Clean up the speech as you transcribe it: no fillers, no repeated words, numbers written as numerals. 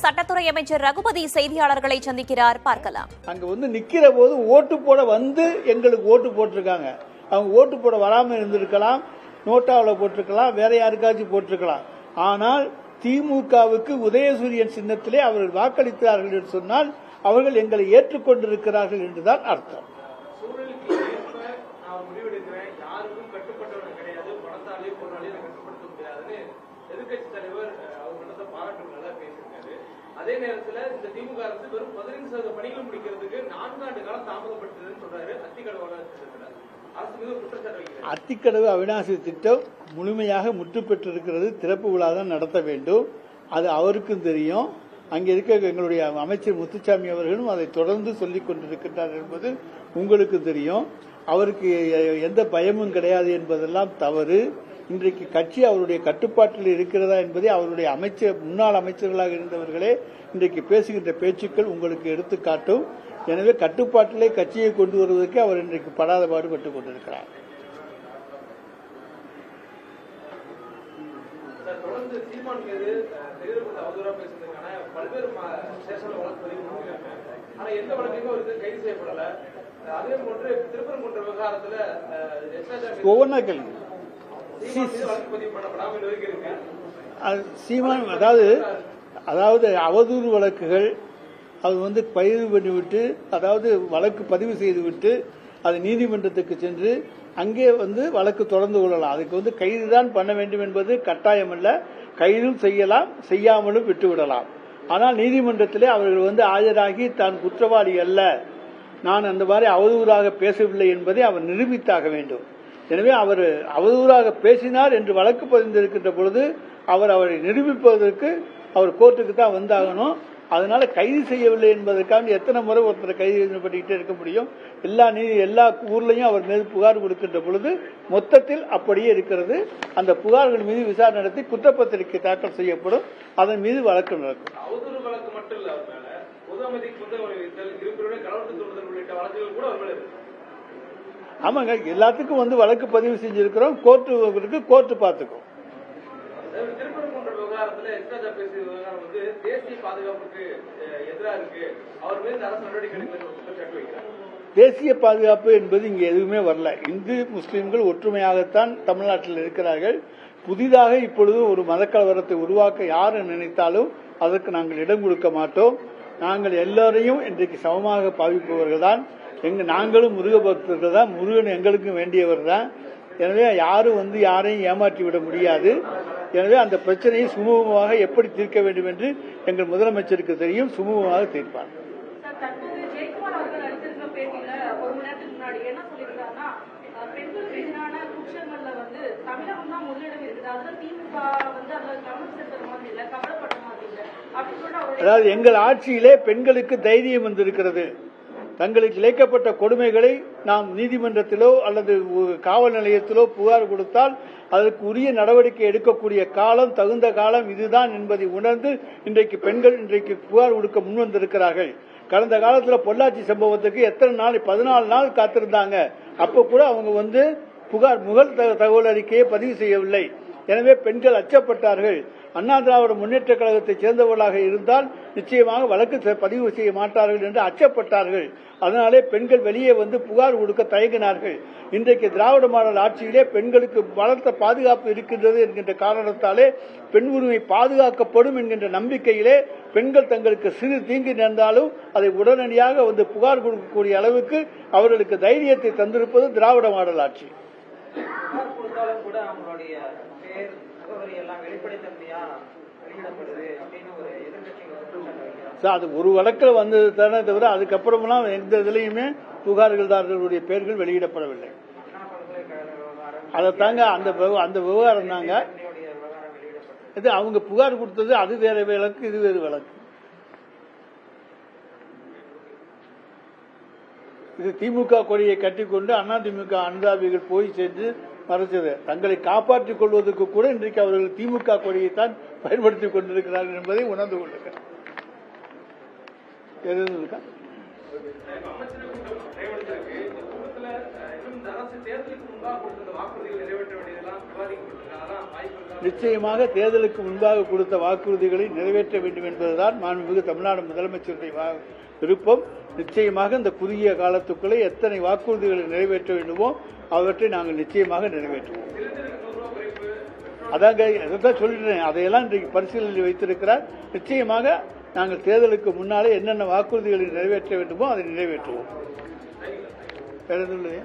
சட்டத்துறை அமைச்சர் ரகுபதி செய்தியாளர்களை சந்திக்கிறார், பார்க்கலாம். அங்க நிக்கிற போது ஓட்டு போட எங்களுக்கு ஓட்டு போட்டிருக்காங்க. அவங்க ஓட்டு போட வராம இருந்திருக்கலாம், நோட்டாவில் போட்டிருக்கலாம், வேற யாருக்காச்சும் போட்டிருக்கலாம். ஆனால் திமுகவுக்கு உதயசூரியன் சின்னத்திலே அவர்கள் வாக்களித்தார்கள் என்று சொன்னால் அவர்கள் எங்களை ஏற்றுக்கொண்டிருக்கிறார்கள் என்றுதான் அர்த்தம். அதே நேரத்தில் இந்த திமுக அரசு வெறும் 15% பணிகள் முடிக்கிறதுக்கு 4 ஆண்டு காலம் தாமதப்பட்டதுன்னு சொல்றாரு. அத்திக்கடவு அவிநாசி திட்டம் முழுமையாக முற்று பெற்றிருக்கிறது. திறப்பு விழா தான் நடத்த வேண்டும். அது அவருக்கும் தெரியும். அங்கே இருக்க எங்களுடைய அமைச்சர் முத்துசாமி அவர்களும் அதை தொடர்ந்து சொல்லிக் கொண்டிருக்கின்றார் என்பது உங்களுக்கு தெரியும். அவருக்கு எந்த பயமும் கிடையாது என்பதெல்லாம் தவறு. இன்றைக்கு கட்சி அவருடைய கட்டுப்பாட்டில் இருக்கிறதா என்பதை அவருடைய முன்னாள் அமைச்சர்களாக இருந்தவர்களே இன்றைக்கு பேசுகின்ற பேச்சுக்கள் உங்களுக்கு எடுத்துக்காட்டும். எனவே கட்டுப்பாட்டிலே கட்சியை கொண்டு வருவதற்கு அவர் இன்றைக்கு படாத பாடுபட்டுக் கொண்டிருக்கிறார். ஒவ்வொன்றா கேள்வி சீமான், அதாவது அவதூறு வழக்குகள் அது பதிவு பண்ணிவிட்டு, அதாவது வழக்கு பதிவு செய்துவிட்டு அது நீதிமன்றத்துக்கு சென்று அங்கே வழக்கு தொடர்ந்து கொள்ளலாம். அதுக்கு கைதுதான் பண்ண வேண்டும் என்பது கட்டாயம் அல்ல. கைதும் செய்யலாம், செய்யாமலும் விட்டுவிடலாம். ஆனால் நீதிமன்றத்திலே அவர்கள் ஆஜராகி தான் குற்றவாளி அல்ல, நான் அந்த மாதிரி அவதூறாக பேசவில்லை என்பதை அவர் நிரூபித்தாக வேண்டும். எனவே அவர் அவதூறாக பேசினார் என்று வழக்கு பதிந்திருக்கின்ற பொழுது அவரை நிரூபிப்பதற்கு அவர் கோர்ட்டுக்கு தான் வந்தாகணும். அதனால கைது செய்யவில்லை என்பதற்காக எத்தனை முறை ஒருத்தர் கைது பண்ணிக்கிட்டே இருக்க முடியும்? எல்லா ஊர்லயும் அவர் மீது புகார் கொடுக்கின்ற பொழுது மொத்தத்தில் அப்படியே இருக்கிறது. அந்த புகார்கள் மீது விசாரணை நடத்தி குற்றப்பத்திரிகை தாக்கல் செய்யப்படும். அதன் மீது வழக்கு நடக்கும். அவதூறு வழக்கு மட்டும் இல்ல, அவர் மேல பொது அமைதிக்கு வழக்குகள் கூட அவர் மேல இருக்கு. ஆமாங்க, எல்லாத்துக்கும் வழக்கு பதிவு செஞ்சிருக்கிறோம். கோர்ட்டு பார்த்துக்கும். திருப்பரங்குன்ற விவகாரத்தில் எஸ்ராஜா பேசிய விவகாரம் தேசிய பாதுகாப்புக்கு எதிராக இருக்கு, அவர் மீது அரசு நடவடிக்கை குற்றச்சாட்டு வைக்கிறார். தேசிய பாதுகாப்பு என்பது இங்கு எதுவுமே வரல. இந்து முஸ்லிம்கள் ஒற்றுமையாகத்தான் தமிழ்நாட்டில் இருக்கிறார்கள். புதிதாக இப்பொழுது ஒரு மதக்கலவரத்தை உருவாக்க யார் நினைத்தாலும் அதற்கு நாங்கள் இடம் கொடுக்க மாட்டோம். நாங்கள் எல்லாரையும் இன்றைக்கு சமமாக பாவிப்பவர்கள் தான். நாங்களும் முருக பக்தர்கள் தான். முருகன் எங்களுக்கும் வேண்டியவர் தான். எனவே யாரும் யாரையும் ஏமாற்றி விட முடியாது. எனவே அந்த பிரச்சனையை சுமூகமாக எப்படி தீர்க்க வேண்டும் என்று எங்கள் முதலமைச்சருக்கு தெரியும். சுமூகமாக தீர்ப்பார். அதாவது எங்கள் ஆட்சியிலே பெண்களுக்கு தைரியம் வந்திருக்கிறது. தங்களுக்கு இழைக்கப்பட்ட கொடுமைகளை நாம் நீதிமன்றத்திலோ அல்லது காவல் நிலையத்திலோ புகார் கொடுத்தால் அதற்கு உரிய நடவடிக்கை எடுக்கக்கூடிய காலம், தகுந்த காலம் இதுதான் என்பதை உணர்ந்து இன்றைக்கு பெண்கள் புகார் கொடுக்க முன்வந்திருக்கிறார்கள். கடந்த காலத்தில் பொள்ளாச்சி சம்பவத்துக்கு எத்தனை நாள், 14 நாள் காத்திருந்தாங்க. அப்ப கூட அவங்க புகார் முதல் தகவல் அறிக்கையை பதிவு செய்யவில்லை. எனவே பெண்கள் அச்சப்பட்டார்கள். அண்ணா திராவிட முன்னேற்ற கழகத்தை சேர்ந்தவர்களாக இருந்தால் நிச்சயமாக வழக்கு பதிவு செய்ய மாட்டார்கள் என்று அச்சப்பட்டார்கள். அதனாலே பெண்கள் வெளியே புகார் கொடுக்க தயங்கினார்கள். இன்றைக்கு திராவிட மாடல் ஆட்சியிலே பெண்களுக்கு பலத்த பாதுகாப்பு இருக்கின்றது என்கின்ற காரணத்தாலே பெண் உரிமை பாதுகாக்கப்படும் என்கின்ற நம்பிக்கையிலே பெண்கள் தங்களுக்கு சிறு தீங்கு நேர்ந்தாலும் அதை உடனடியாக புகார் கொடுக்கக்கூடிய அளவுக்கு அவர்களுக்கு தைரியத்தை தந்திருப்பது திராவிட மாடல் ஆட்சி. அது ஒரு வழக்கில் வந்தது தானே தவிர அதுக்கப்புறமெல்லாம் எந்த இதுலையுமே புகார்கள்தாரர்களுடைய பெயர்கள் வெளியிடப்படவில்லை. அதை தாங்க அந்த விவகாரம் தாங்க. இது அவங்க புகார் கொடுத்தது, அது வேற வழக்கு, இது வேறு வழக்கு. இது திமுக கொடியை கட்டிக்கொண்டு அதிமுக அனுதாபிகள் போய் சென்று மறைச்சது. தங்களை காப்பாற்றிக் கொள்வதற்கு கூட இன்றைக்கு அவர்கள் திமுக கொடியைத்தான் பயன்படுத்திக் கொண்டிருக்கிறார்கள் என்பதை உணர்ந்து கொள்ளுங்கள். இன்னும் இந்த அரசு தேர்தலுக்கு முன்பாக கொடுத்த வாக்குறுதிகள் நிறைவேற்ற வேண்டியதெல்லாம் விவாதிக்கப்பட்டிருக்கு. அதெல்லாம் வாய்ப்பு இருக்கா? நிச்சயமாக தேர்தலுக்கு முன்பாக கொடுத்த வாக்குறுதிகளை நிறைவேற்ற வேண்டும் என்பதுதான் மாண்புமிகு தமிழ்நாடு முதலமைச்சருடைய விருப்பம். நிச்சயமாக இந்த குறுகிய காலத்துக்குள்ளே எத்தனை வாக்குறுதிகளை நிறைவேற்ற வேண்டுமோ அவற்றை நாங்கள் நிச்சயமாக நிறைவேற்றுவோம். அதான் சொல்லிடுறேன், அதையெல்லாம் இன்றைக்கு பரிசீலனையில் வைத்திருக்கிறார். நிச்சயமாக நாங்கள் தேர்தலுக்கு முன்னாலே என்னென்ன வாக்குறுதிகளை நிறைவேற்ற வேண்டுமோ அதை நிறைவேற்றுவோம். வேற எதுவும் இல்லையா?